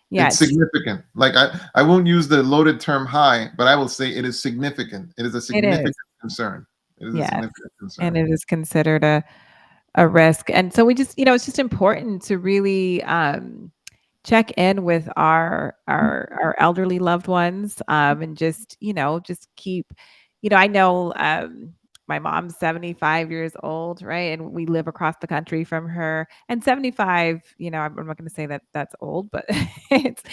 Yeah. It's significant. Like I won't use the loaded term high, but I will say it is significant. It is a It significant is. concern. It is a Yes. significant And concern. it is considered a risk. And so we just, it's just important to really check in with our elderly loved ones, and just, just keep, I know my mom's 75 years old, right? And we live across the country from her. And 75, I'm not going to say that that's old, but it's,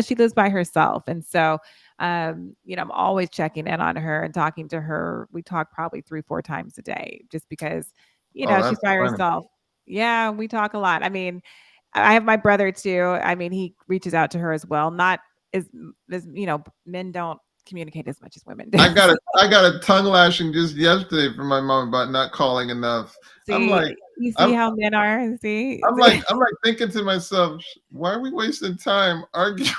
she lives by herself. And so I'm always checking in on her and talking to her. We talk probably 3, 4 times a day just because Oh, she's that's by funny. herself. Yeah, we talk a lot. I mean, I have my brother too. I mean, he reaches out to her as well. Not as men don't communicate as much as women do. I got a tongue lashing just yesterday from my mom about not calling enough. I'm See, like, you see I'm how men are. See, I'm like thinking to myself, why are we wasting time arguing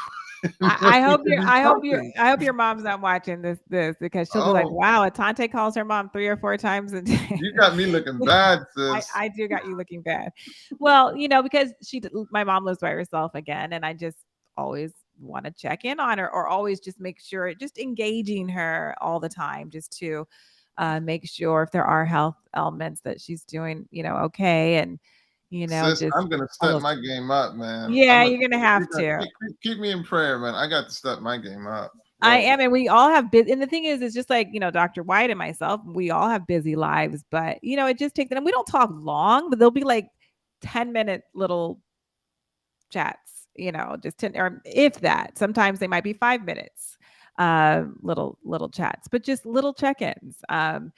when I we hope could be talking? I hope your mom's not watching this because she'll be like, Oh, wow, Atonte calls her mom 3 or 4 times a day. you got me looking bad, sis. I do got you looking bad. Well, because my mom lives by herself again, and I just always want to check in on her, or always just make sure, just engaging her all the time, just to make sure if there are health elements that she's doing, okay, and Sis, just I'm gonna all step those. my game up, man. Yeah, I'm gonna you're gonna you have got to. keep me in prayer, man. I got to step my game up. I Whoa. am, and we all have and the thing is, it's just like, Dr. White and myself, we all have busy lives, but it just takes, and we don't talk long, but there'll be like 10-minute little chats, just 10, or if that. Sometimes they might be 5 minutes, little chats, but just little check-ins. So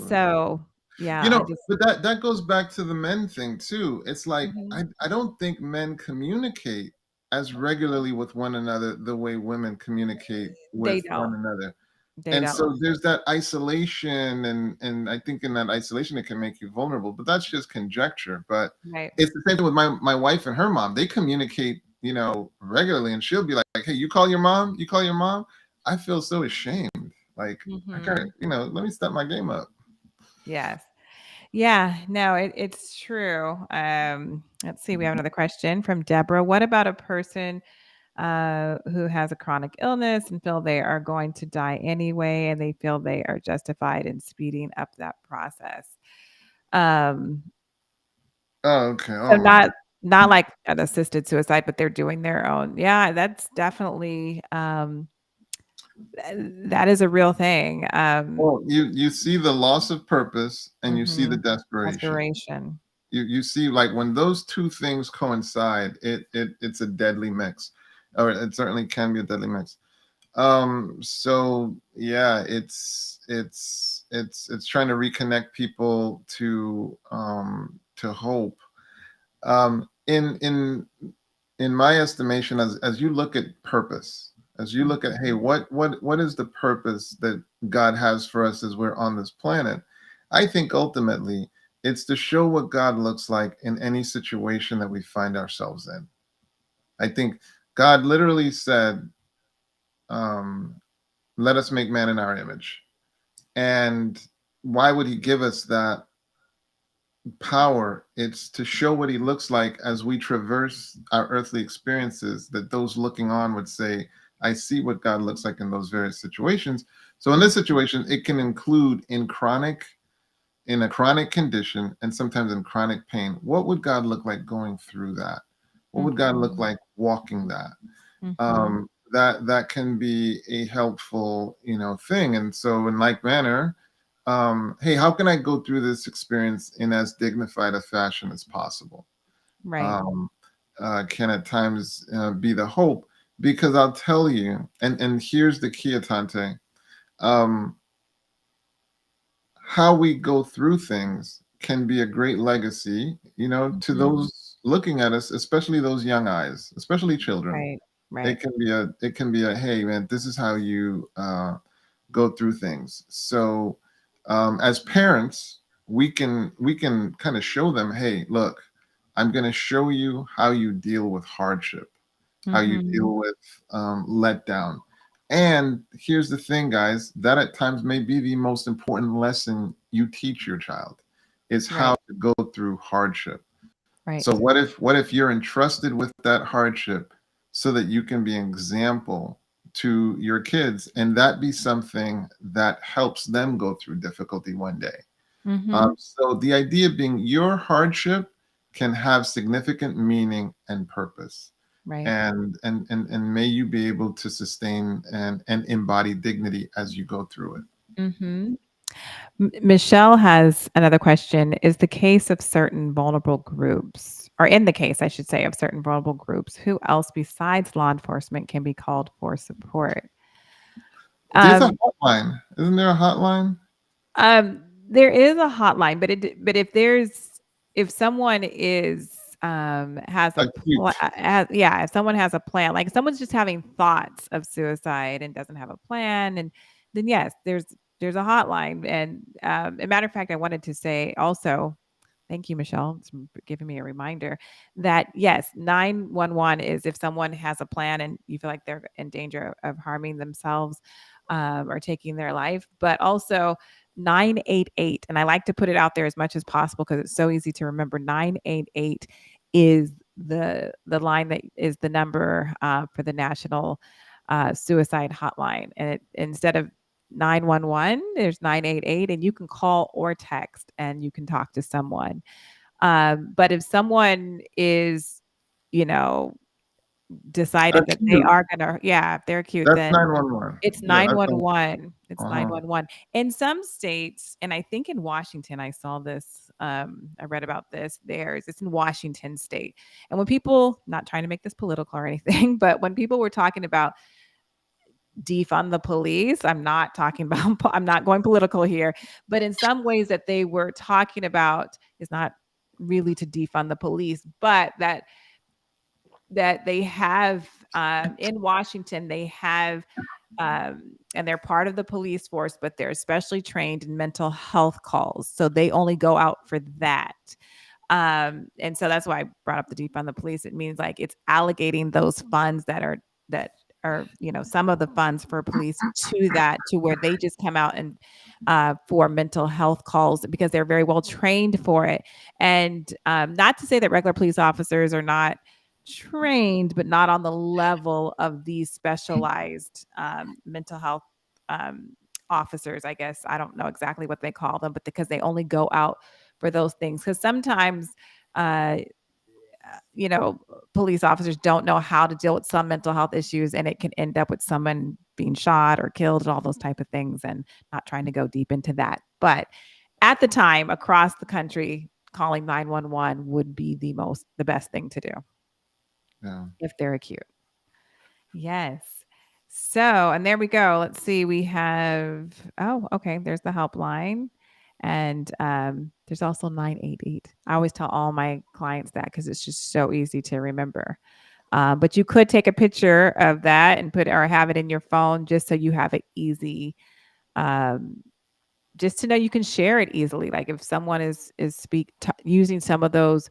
So yeah, I just but that goes back to the men thing too. It's like mhm. I don't think men communicate as regularly with one another the way women communicate They with one don't. another. They And don't. so there's that isolation, and I think in that isolation it can make you vulnerable, but that's just conjecture. But Right. it's the same thing with my wife and her mom. They communicate, regularly, and she'll be like, hey, you call your mom, you call your mom. I feel so ashamed. Like, I gotta, Mhm. let me step my game up. Yes. Yeah, no, it's true. Let's see, we have another question from Deborah. What about a person who has a chronic illness and feel they are going to die anyway, and they feel they are justified in speeding up that process? Um, Oh, okay. so Oh my not like an assisted suicide, but they're doing their own. Yeah, that's definitely that is a real thing. Well, you see the loss of purpose and you see the Mhm. desperation. Desperation. You see, like when those two things coincide, it's a deadly mix, or it certainly can be a deadly mix. So yeah, it's trying to reconnect people to hope. In my estimation, as you look at purpose, as you look at, hey, Mhm. what is the purpose that God has for us as we're on this planet? I think ultimately it's to show what God looks like in any situation that we find ourselves in. I think God literally said, um, let us make man in our image. And why would he give us that? power. It's to show what he looks like as we traverse our earthly experiences, that those looking on would say, I see what God looks like in those various situations. So in Mm, this situation, it can include in a chronic condition and sometimes in chronic pain. What would God look like going through that? What would God look mhm, like walking that? mhm, That can be a helpful, thing. And so in like manner, hey, how can I go through this experience in as dignified a fashion as possible? right. um, can at times be the hope, because I'll tell you, and here's the key, Atante. um, how we go through things can be a great legacy, to Mhm, those looking at us, especially those young eyes, especially children. right, right. It can be a hey man, this is how you go through things. So as parents, we can kind of show them, hey, look, I'm going to show you how you deal with hardship, how you Mhm, deal with letdown. And here's the thing, guys, that at times may be the most important lesson you teach your child, is how right, to go through hardship. So right. what if you're entrusted with that hardship so that you can be an example to your kids, and that be something that helps them go through difficulty one day. Mhm, So the idea being, your hardship can have significant meaning and purpose, right. and may you be able to sustain and embody dignity as you go through it. Mhm. Michelle has another question. Is the case of certain vulnerable groups, or in the case, I should say, of certain vulnerable groups, who else besides law enforcement can be called for support? There's a Um, hotline, isn't there a hotline? there is a hotline, but if someone has a Acute. yeah, if someone has a plan, like if someone's just having thoughts of suicide and doesn't have a plan, and then yes, there's a hotline. And a matter of fact, I wanted to say also, thank you, Michelle, for giving me a reminder that yes, 911 is if someone has a plan and you feel like they're in danger of harming themselves or taking their life, but also 988. And I like to put it out there as much as possible because it's so easy to remember. 988 is the line that is the number for the National Suicide Hotline. And instead of 911, there's 988, and you can call or text and you can talk to someone. But if someone is, you know, decided that they Acute. are gonna, yeah, if they're cute, That's then 911. it's Yeah, I think. 911. It's Uh-huh. 911. In some states, and I think in Washington, I saw this, I read about this, it's in Washington state. And when people, not trying to make this political or anything, but when people were talking about defund the police, I'm not talking about, I'm not going political here, but in some ways that they were talking about is not really to defund the police, but that they have in Washington, they have and they're part of the police force, but they're especially trained in mental health calls. So they only go out for that. And so that's why I brought up the defund the police. It means like it's allocating those funds that are, some of the funds for police to that, to where they just come out and for mental health calls because they're very well trained for it. And not to say that regular police officers are not trained, but not on the level of these specialized mental health um, officers, I guess. I don't know exactly what they call them, but because they only go out for those things. Because sometimes, uh, you know, police officers don't know how to deal with some mental health issues, and it can end up with someone being shot or killed and all those type of things. And not trying to go deep into that, but at the time, across the country, calling 911 would be the best thing to do Yeah. if they're acute. Yes. So, and there we go. Let's see. We have, oh, okay. There's the helpline. And there's also 988. I always tell all my clients that because it's just so easy to remember. But you could take a picture of that and put or have it in your phone just so you have it easy. Um, just to know you can share it easily. Like if someone is using some of those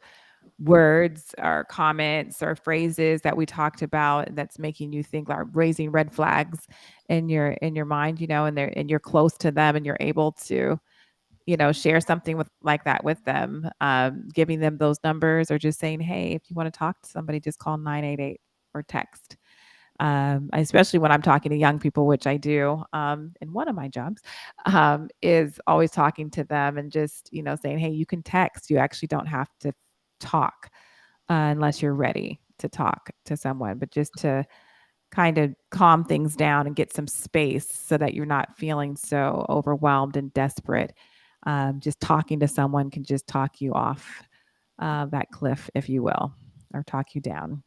words or comments or phrases that we talked about that's making you think, like raising red flags in your mind, and you're close to them and you're able to share something with like that with them, giving them those numbers or just saying, hey, if you want to talk to somebody, just call 988 or text. Especially when I'm talking to young people, which I do. And one of my jobs is always talking to them and just, saying, hey, you can text. You actually don't have to talk unless you're ready to talk to someone, but just to kind of calm things down and get some space so that you're not feeling so overwhelmed and desperate. Just talking to someone can just talk you off that cliff, if you will, or talk you down.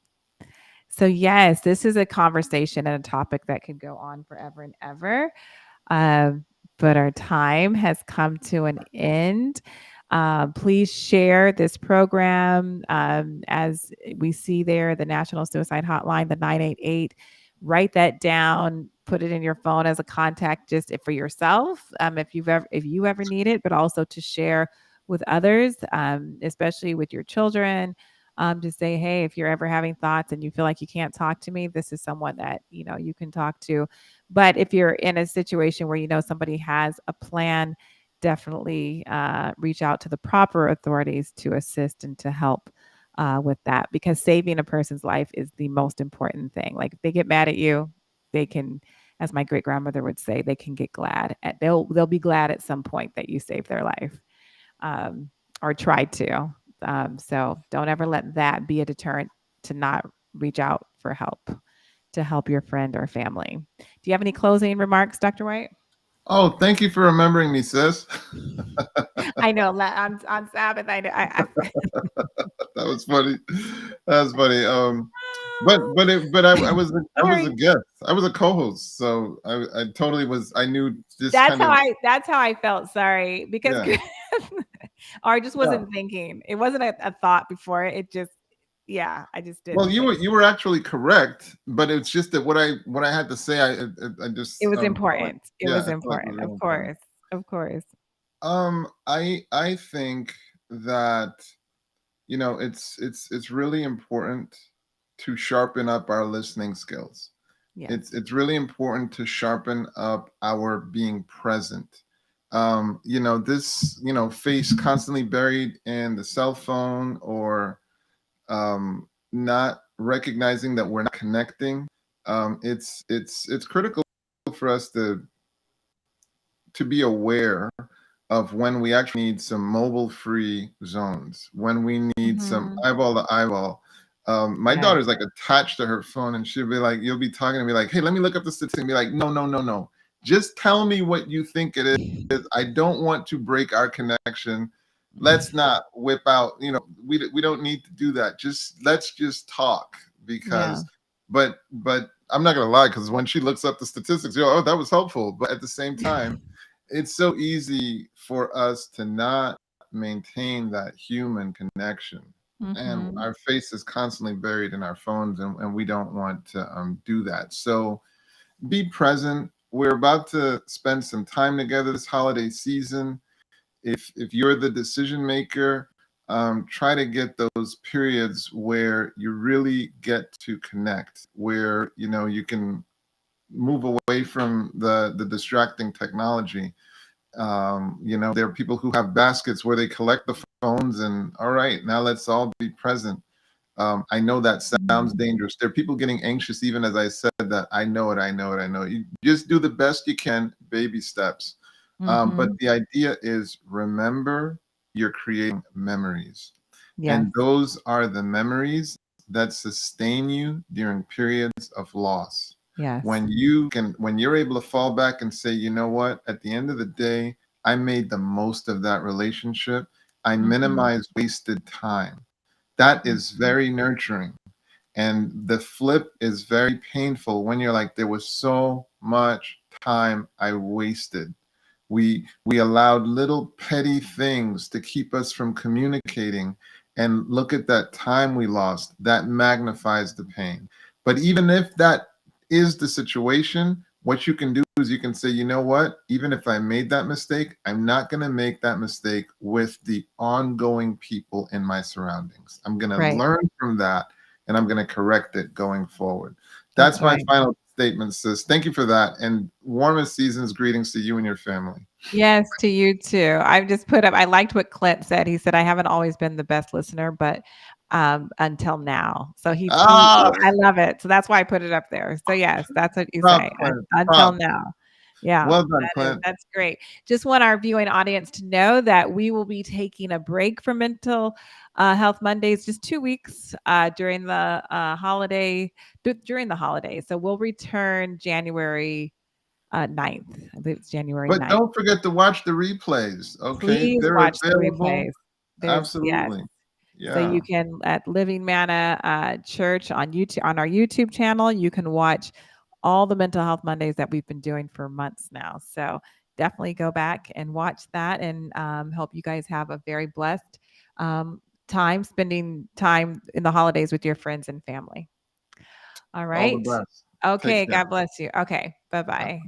So, yes, this is a conversation and a topic that could go on forever and ever. Um, but our time has come to an end. Please share this program. As we see there, the National Suicide Hotline, the 988. Write that down. Put it in your phone as a contact, just for yourself, if you ever need it, but also to share with others, especially with your children. To say, hey, if you're ever having thoughts and you feel like you can't talk to me, this is someone that you can talk to. But if you're in a situation where somebody has a plan, definitely reach out to the proper authorities to assist and to help with that, because saving a person's life is the most important thing. Like if they get mad at you, they can, as my great grandmother would say, they can get glad. They'll be glad at some point that you saved their life, um, or tried to. So don't ever let that be a deterrent to not reach out for help, to help your friend or family. Do you have any closing remarks, Dr. White? Oh, thank you for remembering me, sis. I know on Sabbath. I know. That was funny. That was funny. I was a Sorry. guest. I was a co-host, so I totally was. I knew just That's kind how of I felt. Sorry, because yeah. or I just Yeah. wasn't thinking. It wasn't a thought before. It just, yeah, I just Well, didn't think. you were actually correct, but it's just that what I had to say, I It just was felt like important. It yeah, was I felt like it was important. real Of important. course. Of course. I think that it's really important to sharpen up our listening skills. Yes. It's really important to sharpen up our being present. This face constantly buried in the cell phone, or not recognizing that we're not connecting. It's critical for us to be aware of when we actually need some mobile free zones, when we need some Mhm. eyeball to eyeball. My Yes. daughter's like attached to her phone, and she'll be like, you'll be talking to me like, hey, let me look up the statistics, and be like, no, no, no, no. Just tell me what you think it is. I don't want to break our connection. Let's not whip out, we don't need to do that. Let's just talk, Yeah. because but I'm not gonna lie, because when she looks up the statistics, oh, that was helpful. But at the same time, it's so easy for us to not maintain that human connection. And Mhm. our face is constantly buried in our phones, and we don't want to do that. So be present. We're about to spend some time together this holiday season. If you're the decision maker, try to get those periods where you really get to connect, where you can move away from the distracting technology. There are people who have baskets where they collect the phones, and all right, now let's all be present. I know that sounds Mhm. dangerous. There are people getting anxious even as I said that. I know it. I know it. I know it. You just do the best you can, baby steps. But Mhm. the idea is, remember, you're creating memories. Yes. And those are the memories that sustain you during periods of loss. Yes. When you're able to fall back and say, you know what, at the end of the day, I made the most of that relationship. I Mhm. minimized wasted time. That is Mhm. very nurturing. And the flip is very painful when you're like, there was so much time I wasted. We allowed little petty things to keep us from communicating, and look at that time we lost. That magnifies the pain. But even if that is the situation, what you can do is you can say, you know what, even if I made that mistake, I'm not going to make that mistake with the ongoing people in my surroundings. I'm going to Right. learn from that, and I'm going to correct it going forward. That's That's my right. statement, sis. Thank you for that. And warmest seasons greetings to you and your family. Yes, to you too. I've just put up I liked what Clint said. He said, "I haven't always been the best listener, but, until now." So he Ah, I love it. So that's why I put it up there. So yes, that's what you props, say, Clint. until Props. now. Yeah, Well done, Clint. that's great. Just want our viewing audience to know that we will be taking a break from Mental Health Mondays, just 2 weeks, during the, during the holidays. So we'll return January 9th. I believe it's January But 9th. don't forget to watch the replays. Okay, Please they're watch the available. replays. There's yes. Absolutely. So you Yeah. can at Living Manna Church on YouTube on our YouTube channel, you can watch all the Mental Health Mondays that we've been doing for months now. So definitely go back and watch that, and hope you guys have a very blessed time spending time in the holidays with your friends and family. All All the right. best. Take Okay. care. God bless you. Okay. Bye bye.